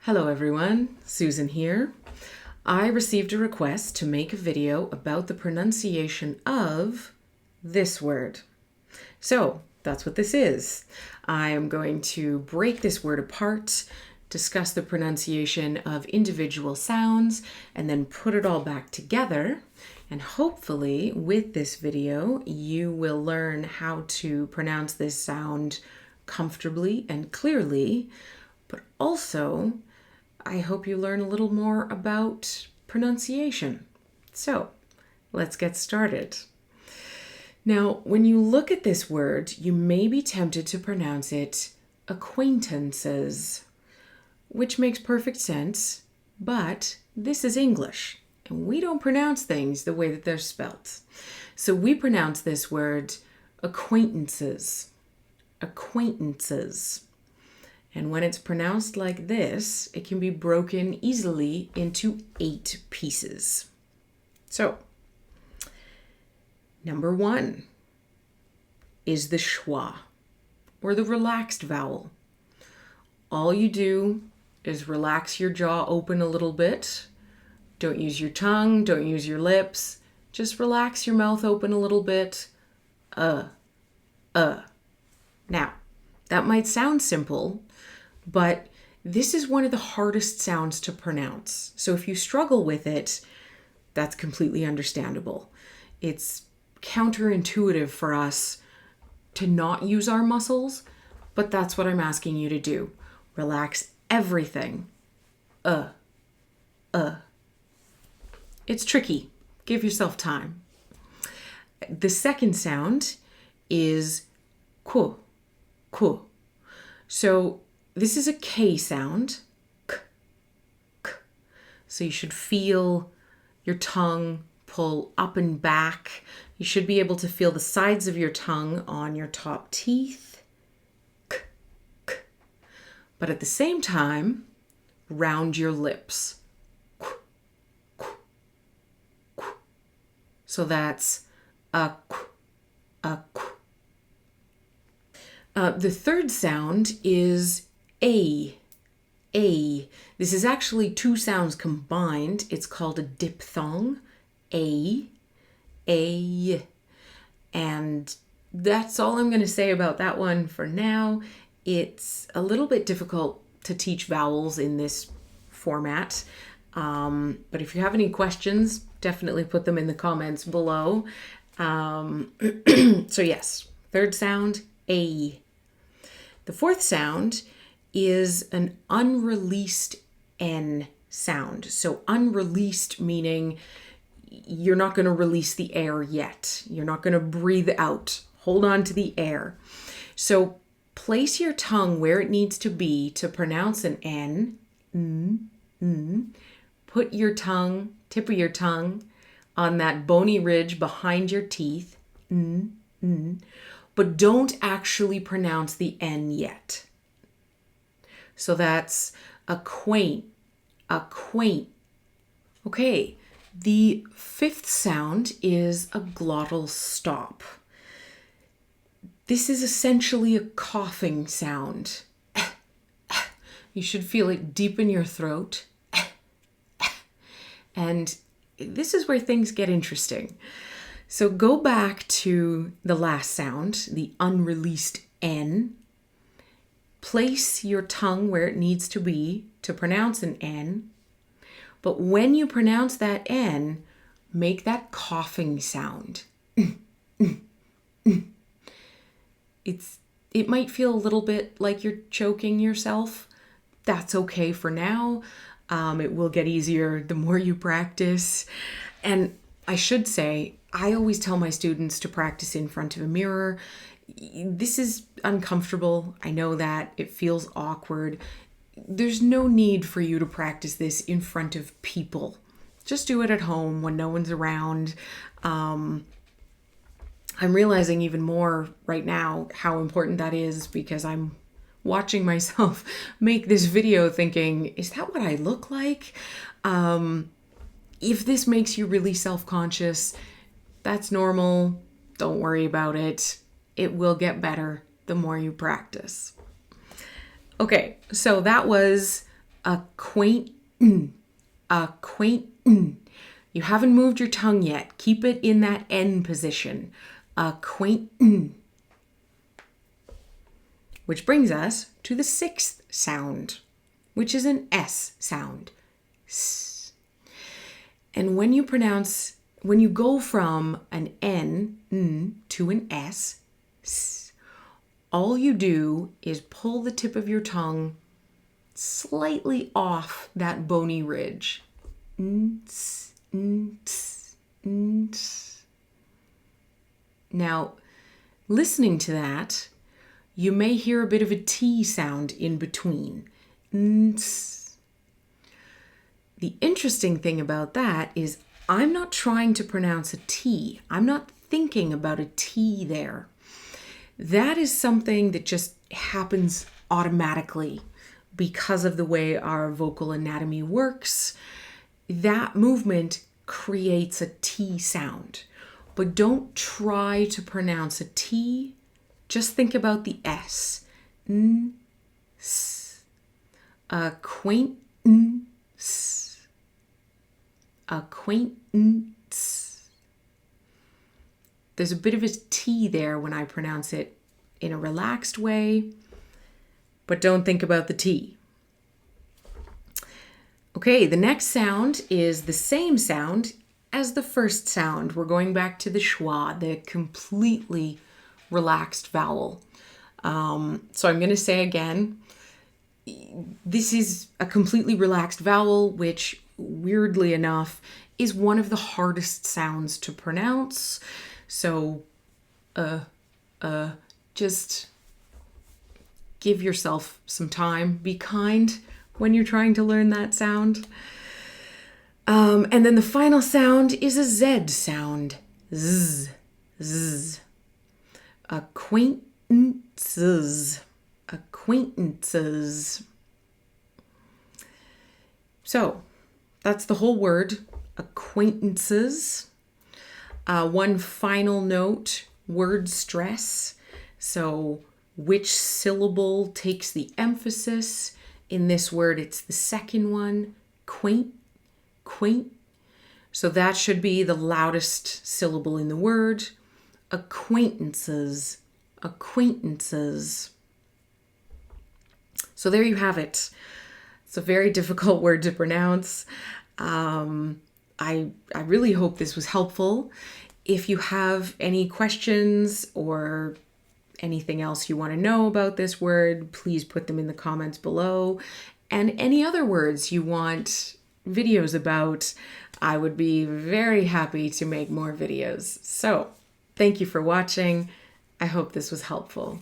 Hello everyone, Susan here. I received a request to make a video about the pronunciation of this word. So that's what this is. I am going to break this word apart, discuss the pronunciation of individual sounds, and then put it all back together. And hopefully with this video, you will learn how to pronounce this sound comfortably and clearly, but also I hope you learn a little more about pronunciation. So let's get started. Now, when you look at this word, you may be tempted to pronounce it acquaintances, which makes perfect sense, but this is English, and we don't pronounce things the way that they're spelt. So we pronounce this word acquaintances, acquaintances. And when it's pronounced like this, it can be broken easily into 8 pieces. So, number 1 is the schwa, or the relaxed vowel. All you do is relax your jaw open a little bit. Don't use your tongue, don't use your lips. Just relax your mouth open a little bit. Now, that might sound simple, but this is one of the hardest sounds to pronounce. So if you struggle with it, that's completely understandable. It's counterintuitive for us to not use our muscles, but that's what I'm asking you to do. Relax everything. It's tricky. Give yourself time. The second sound is ku, ku. So this is a K sound, k, k. So you should feel your tongue pull up and back. You should be able to feel the sides of your tongue on your top teeth, k, k. But at the same time, round your lips. K, k, k. So that's a k, a k. The third sound is A. This is actually 2 sounds combined. It's called a diphthong. A. And that's all I'm going to say about that one for now. It's a little bit difficult to teach vowels in this format. But if you have any questions, definitely put them in the comments below. So yes, third sound, A. The fourth sound is an unreleased N sound. So unreleased meaning you're not going to release the air yet. You're not going to breathe out. Hold on to the air. So place your tongue where it needs to be to pronounce an N. Put your tongue, tip of your tongue, on that bony ridge behind your teeth. But don't actually pronounce the N yet. So that's acquaint. Okay, the fifth sound is a glottal stop. This is essentially a coughing sound. You should feel it deep in your throat. And this is where things get interesting. So go back to the last sound, the unreleased N. Place your tongue where it needs to be to pronounce an N. But when you pronounce that N, make that coughing sound. It might feel a little bit like you're choking yourself. That's okay for now. It will get easier the more you practice. And I should say, I always tell my students to practice in front of a mirror. This is uncomfortable. I know that. It feels awkward. There's no need for you to practice this in front of people. Just do it at home when no one's around. I'm realizing even more right now how important that is because I'm watching myself make this video thinking, is that what I look like? If this makes you really self-conscious, that's normal. Don't worry about it. It will get better the more you practice. Okay, so that was acquaint, acquaint. You haven't moved your tongue yet. Keep it in that N position. Acquaint. Which brings us to the sixth sound, which is an S sound. S. And when you go from an N to an S, S, all you do is pull the tip of your tongue slightly off that bony ridge. Now, listening to that, you may hear a bit of a T sound in between. The interesting thing about that is I'm not trying to pronounce a T. I'm not thinking about a T there. That is something that just happens automatically because of the way our vocal anatomy works. That movement creates a T sound. But don't try to pronounce a T. Just think about the S. Acquaintance. Acquaintance. There's a bit of a T there when I pronounce it in a relaxed way, but don't think about the T. Okay, the next sound is the same sound as the first sound. We're going back to the schwa, the completely relaxed vowel. So I'm going to say again, this is a completely relaxed vowel, which weirdly enough is one of the hardest sounds to pronounce. So just give yourself some time. Be kind when you're trying to learn that sound. And then the final sound is a Z sound. Z, z. Acquaintances. Acquaintances. So that's the whole word, acquaintances. One final note, word stress. So which syllable takes the emphasis? In this word, it's the second one, quaint, quaint. So that should be the loudest syllable in the word. Acquaintances, acquaintances. So there you have it. It's a very difficult word to pronounce. I really hope this was helpful. If you have any questions or anything else you want to know about this word, please put them in the comments below. And any other words you want videos about, I would be very happy to make more videos. So, thank you for watching. I hope this was helpful.